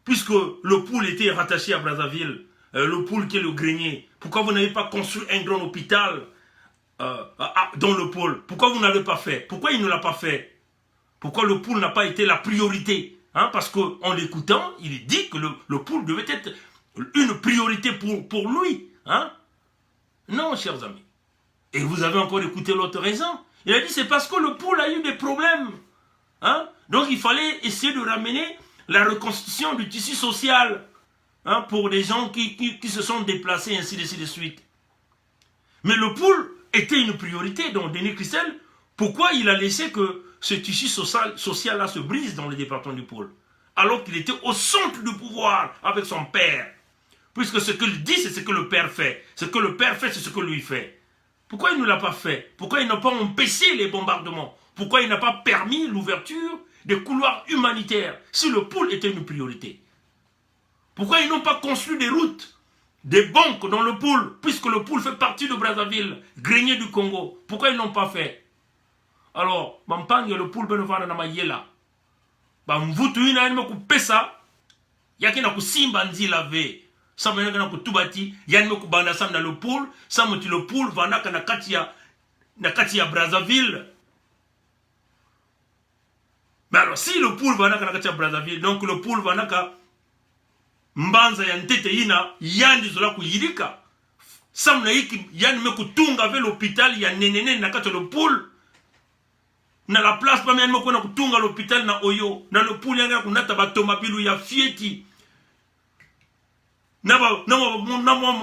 Puisque le pôle était rattaché à Brazzaville, le pôle qui est le grenier. Pourquoi vous n'avez pas construit un grand hôpital dans le pôle? Pourquoi vous n'avez pas fait? Pourquoi il ne l'a pas fait? Pourquoi le pôle n'a pas été la priorité? Parce qu'en l'écoutant, il dit que le pôle devait être une priorité pour lui. Non, chers amis. Et vous avez encore écouté l'autre raison. Il a dit c'est parce que le pôle a eu des problèmes. Donc il fallait essayer de ramener la reconstitution du tissu social pour les gens qui se sont déplacés, ainsi de suite. Mais le pôle était une priorité. Donc Denis Christel, pourquoi il a laissé que ce tissu social-là se brise dans le département du pôle, alors qu'il était au centre du pouvoir avec son père? Puisque ce qu'il dit, c'est ce que le père fait. Ce que le père fait, c'est ce que lui fait. Pourquoi il ne l'a pas fait? Pourquoi il n'a pas empêché les bombardements? Pourquoi il n'a pas permis l'ouverture des couloirs humanitaires si le pôle était une priorité? Pourquoi ils n'ont pas construit des routes, des banques dans le pôle, puisque le pôle fait partie de Brazzaville, grenier du Congo? Pourquoi ils ne l'ont pas fait? Alors, Mampange, le pôle benevana na mayela. Mvutu ina yanime kupesa, yaki na kusimba nzila ve. Sama yana na kutubati, yanime kubanda sam na le pôle, sama ti le pôle vanaka na kati ya Brazzaville. Mais alors, si le pôle vanaka na kati ya Brazzaville, donc le pôle vanaka mbanza ya ntete ina, yandi zola kuyirika. Sam na yiki yanime kutunga ve l'hôpital ya nenene na kati le pôle. Na la place pa yanime kuna kutunga l'hôpital na Oyo. Na le pôle yanga kunata batomabilu ya fieti. Na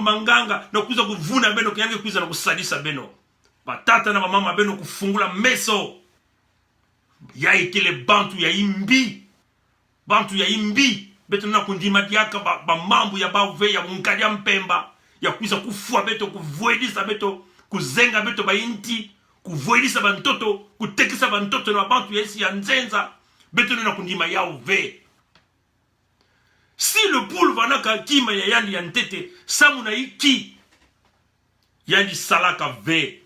manganga na kuza kuvuna beno kyange kuza na kusadisa beno. Batata na mama beno kufungula meso. Ya ikele bantu ya imbi. bantu ya imbi beto na kundima diaka ba mambu ya bauve ya munkadia mpemba ya kuisa kufua beto kuvoedisa beto kuzenga beto ba inti kuvoedisa ba ntoto kutekisa ba ntoto na bantu ya isi ya nzenza beto na kundima ya uve. Si le poule vanaka kima ya yandi ya ntete samuna iki yandi salaka ve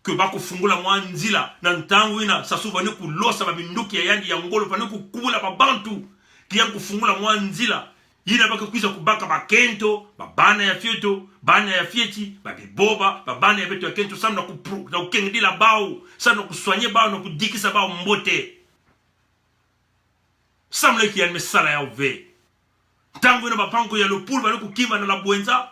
ke bako fungula mwanzila na ntangu ina sasu vane kulosa ba binduki ya yandi ya ngolo vane kukubula ba bantu kia kufungula mwanzila ina baka kuisa kubaka ba kento bana ya fieto bana ya fieti ba biboba bana ya beto ya kento samuna na ukengdila bao samuna kuswanye bao na kudikisa bao mbote samuna iki yandi mesala ya uve tangu ina bapango ya lopulu vane kukima na la buenza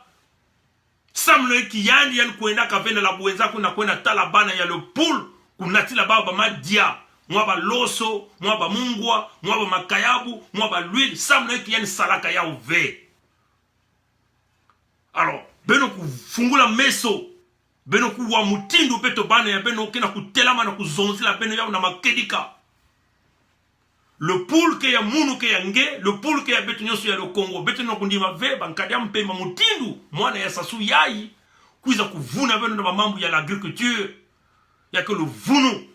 samlo eki yandi yan kuenda kavenda la buenza kuna kwenda talabana ya le poule kunatila baba madia mwaba loso mwaba mungwa mwaba makayabu mwaba l'huile samlo eki yani salaka ya uve. Alors beno kufungula meso beno kuwa mutindu peto bana ya beno kena kutelama na kuzonzila beno ya na makedika le poule ke ya munu ke ya nge le poule ke ya beto nyoso ya le Congo beto no kundima ve bankadia mpema mutindu mwana ya sasu yai kuiza kuvuna beno na mambo ya l'agriculture ya ke le vunu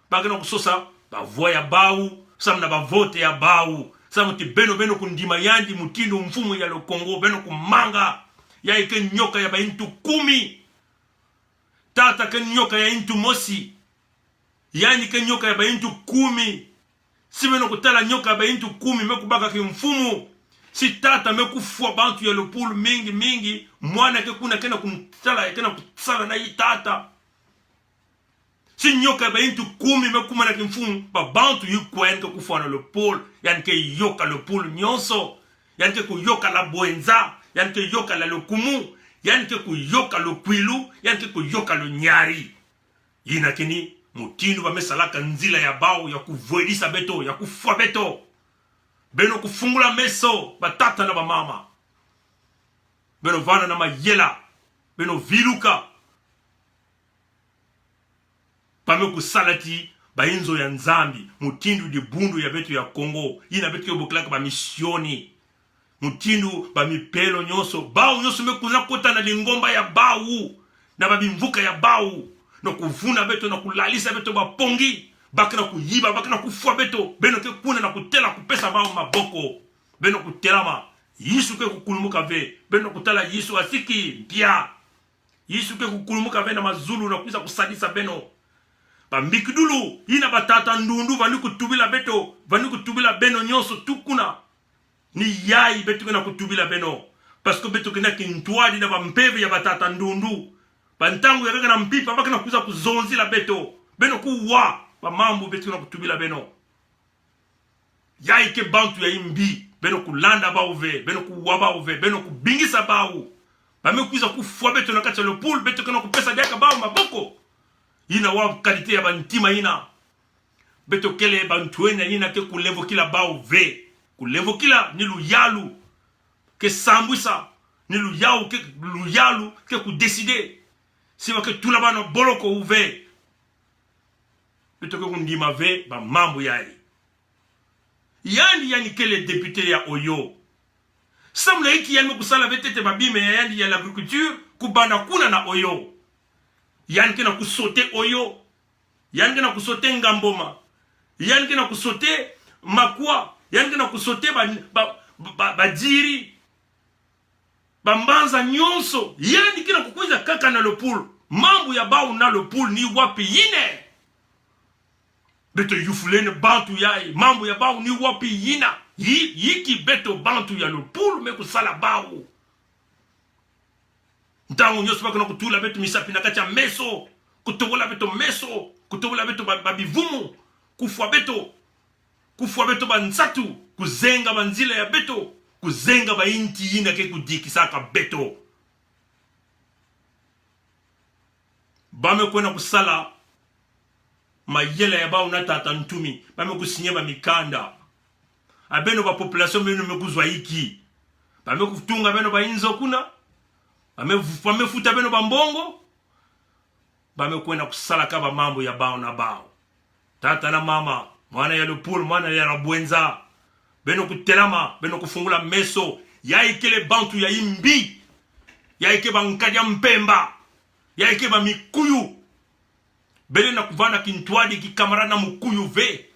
bagena kusosa ba voya bau sam na ba vote ya bau sam ti beno kundima yandi mutindu mfumu ya le Congo beno kumanga ya ike nyoka ya ba intu 10 tata ke nyoka ya intu mosi yani ke nyoka ya ba intu 10 si beno kutala nyoka ba intu 10 mekubaka ki mfumu si tata mekufua bantu ya lopulu mingi mwana ke kuna kena kutsala na itata si nyoka ba intu 10 mekuma na ki mfumu ba bantu yikwen ke kufua na lopulu yani ke yoka lopulu nyonso yani ke kuyoka la buenza yani ke yoka la lokumu yani ke kuyoka lokwilu yani ke kuyoka lo nyari yina kini mutindu bamesalaka nzila ya bao ya kuvoedisa beto ya kufua beto beno kufungula meso batata na bamama beno vana na mayela beno viluka pame kusalati bainzo ya nzambi mutindu di bundu ya beto ya Congo yina beto yoboklaka ba misioni mutindu ba mipelo nyoso bao nyoso mekuna kota na lingomba ya bao na babimvuka ya bao no kuvuna beto na kulalisa beto bapongi bakina kuyiba bakina kufua beto beno ke kuna na kutela kupesa bao maboko beno kutelama Yisu ke kukulumuka ve beno kutala Yisu asiki pia Yisu ke kukulumuka ve na mazulu na kuisa kusadisa beno bambikidulu ina batata ndundu vani kutubila beto vani kutubila beno nyonso tukuna ni yai beto kena kutubila beno parce que beto kena kintwadi na bampeve ya batata ndundu bantangu ya kaka na mpipa baka na kuza kuzonzi la beto beno kuwa ba mambu beto na kutubila beno yai ke bantu ya imbi beno kulanda ba uve beno kuwa ba uve beno kubingisa ba me kuza kufua beto na kati ya le poule beto kena kupesa diaka ba maboko ina wa kalite ya bantima ina beto kele bantuena ina ke kulevo kila ba uve kulevo kila ni luyalu ke sambwisa ni luyalu ke kudeside si wake tula bano boloko uve betoke kundima ve ba mambo yai yani kele député ya Oyo samla iki yani kusala vetete babime ya l'agriculture kubana kuna na Oyo yani kena kusote Oyo yani kena kusote Ngamboma yani kena kusote Makwa yani kena kusote bajiri bambanza nyonso yani kina kukuiza kaka na lopulu mambu ya bau na lopulu ni wapi yine beto yufulene bantu yai mambu ya bau ni wapi yina yiki beto bantu ya lopulu me kusala bau ntangu nyonso baka na kutula beto misapi na kati ya meso kutobola beto meso kutobola beto babivumu kufua beto banzatu kuzenga banzila ya beto kuzenga ba inti yina ke kudikisaka beto bame kwena kusala mayela ya ba unatata ntumi bame kusinye ba mikanda abeno ba population beno mekuzwa iki bame kutunga beno ba inzo kuna bame futa beno ba mbongo bame kwena kusala kaba mambo ya bao na bao tata na mama mwana ya lupul mwana ya rabwenza beno kutelama, beno kufungula meso, ya ikele bantu ya imbi, ya ike ba nkadya mpemba, ya ike ba mikuyu, bele na kuvana kintwadi kikamara na mukuyu ve,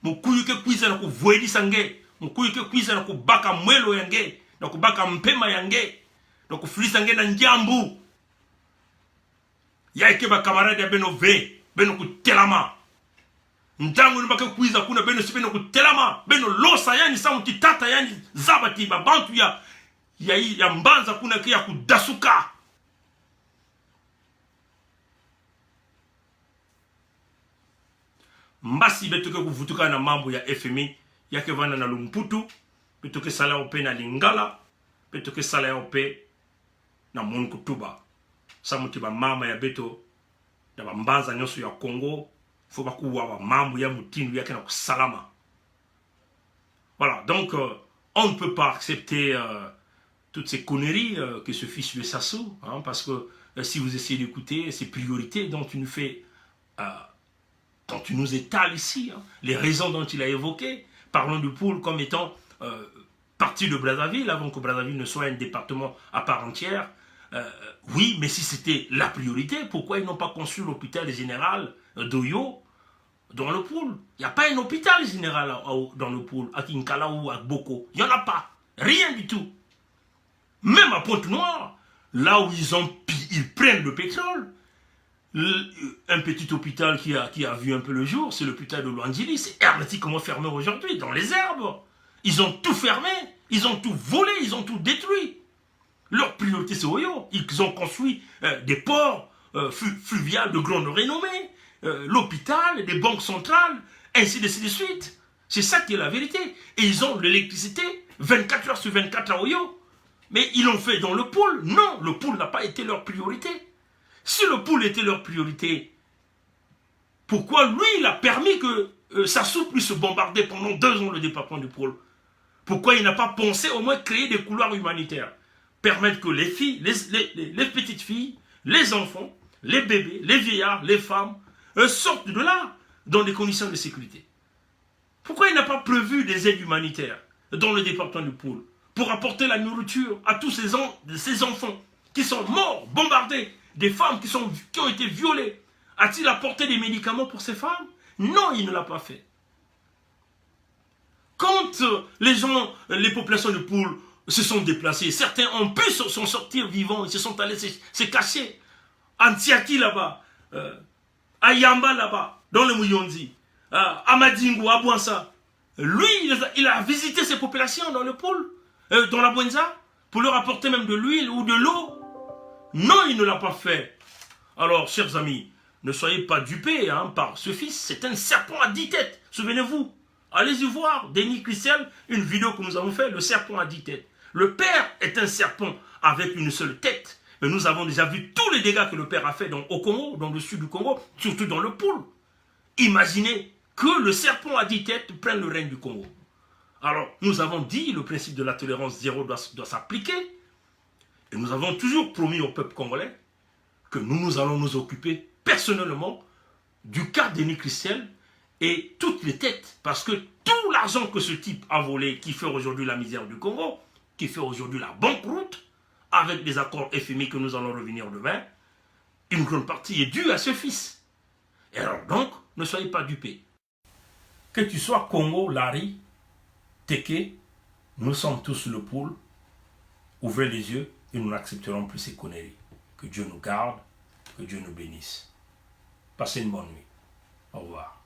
mukuyu ke kwiza na kuvuedi sange, mukuyu ke kwiza na kubaka mwelo yange, na kubaka mpema yange, na kufilisa nge na njambu, ya ike ba kamarade ya beno ve, beno kutelama, ntangu nubake kwiza kuna beno si beno kutelama, beno losa yani sa mtitata yani zabati babantu ya mbanza kuna kia kudasuka. Mbasi betoke kuvutuka na mambo ya FMI, yake vana na lumputu, betoke sala ope na lingala, betoke sala ope na munkutuba. Samuti ba mama ya beto, na ba mbanza nyoso ya Congo, faut pas couper mambo ya mutindu yake na kusalama. Voilà, donc on ne peut pas accepter toutes ces conneries que ce fils de Sassou, hein, parce que si vous essayez d'écouter ces priorités dont tu nous fais, dont tu nous étales ici, hein, les raisons dont il a évoqué, parlons du pôle comme étant partie de Brazzaville, avant que Brazzaville ne soit un département à part entière. Oui, mais si c'était la priorité, pourquoi ils n'ont pas construit l'hôpital général d'Oyo dans le pôle? Il n'y a pas un hôpital général dans le pôle, à Kinkala ou à Boko. Il n'y en a pas. Rien du tout. Même à Pointe-Noire, là où ils prennent le pétrole, un petit hôpital qui a vu un peu le jour, c'est l'hôpital de Luandjili. C'est hermétiquement fermé aujourd'hui, dans les herbes. Ils ont tout fermé, ils ont tout volé, ils ont tout détruit. Leur priorité, c'est Oyo. Ils ont construit des ports fluviales de grande renommée, l'hôpital, des banques centrales, ainsi de suite. C'est ça qui est la vérité. Et ils ont l'électricité 24 heures sur 24 à Oyo. Mais ils l'ont fait dans le pôle. Non, le pôle n'a pas été leur priorité. Si le pôle était leur priorité, pourquoi lui, il a permis que Sassou puisse se bombarder pendant 2 ans le département du pôle? Pourquoi il n'a pas pensé au moins créer des couloirs humanitaires? Permettre que les filles, les petites filles, les enfants, les bébés, les vieillards, les femmes sortent de là dans des conditions de sécurité. Pourquoi il n'a pas prévu des aides humanitaires dans le département du pôle pour apporter la nourriture à tous ces enfants qui sont morts, bombardés, des femmes qui ont été violées? A-t-il apporté des médicaments pour ces femmes? Non, il ne l'a pas fait. Quand les populations du pôle se sont déplacés, certains ont pu s'en sortir vivants, ils se sont allés se cacher. Antiaki là-bas, à Yamba là-bas, dans le Muyonzi, à Madingo, à Bouansa. Lui, il a visité ces populations dans le pôle, dans la Bouenza, pour leur apporter même de l'huile ou de l'eau. Non, il ne l'a pas fait. Alors, chers amis, ne soyez pas dupés par ce fils. C'est un serpent à 10 têtes. Souvenez-vous, allez-y voir, Denis Christel, une vidéo que nous avons fait, le serpent à 10 têtes. Le père est un serpent avec une seule tête. Mais nous avons déjà vu tous les dégâts que le père a fait au Congo, dans le sud du Congo, surtout dans le pôle. Imaginez que le serpent à 10 têtes prenne le règne du Congo. Alors, nous avons dit le principe de la tolérance zéro doit s'appliquer. Et nous avons toujours promis au peuple congolais que nous allons nous occuper personnellement du cas de Denis Christel et toutes les têtes. Parce que tout l'argent que ce type a volé, qui fait aujourd'hui la misère du Congo, qui fait aujourd'hui la banqueroute, avec les accords FMI que nous allons revenir demain, une grande partie est due à ce fils. Et alors donc, ne soyez pas dupés. Que tu sois Congo, Lari, Teke, nous sommes tous le pôle. Ouvrez les yeux et nous n'accepterons plus ces conneries. Que Dieu nous garde, que Dieu nous bénisse. Passez une bonne nuit. Au revoir.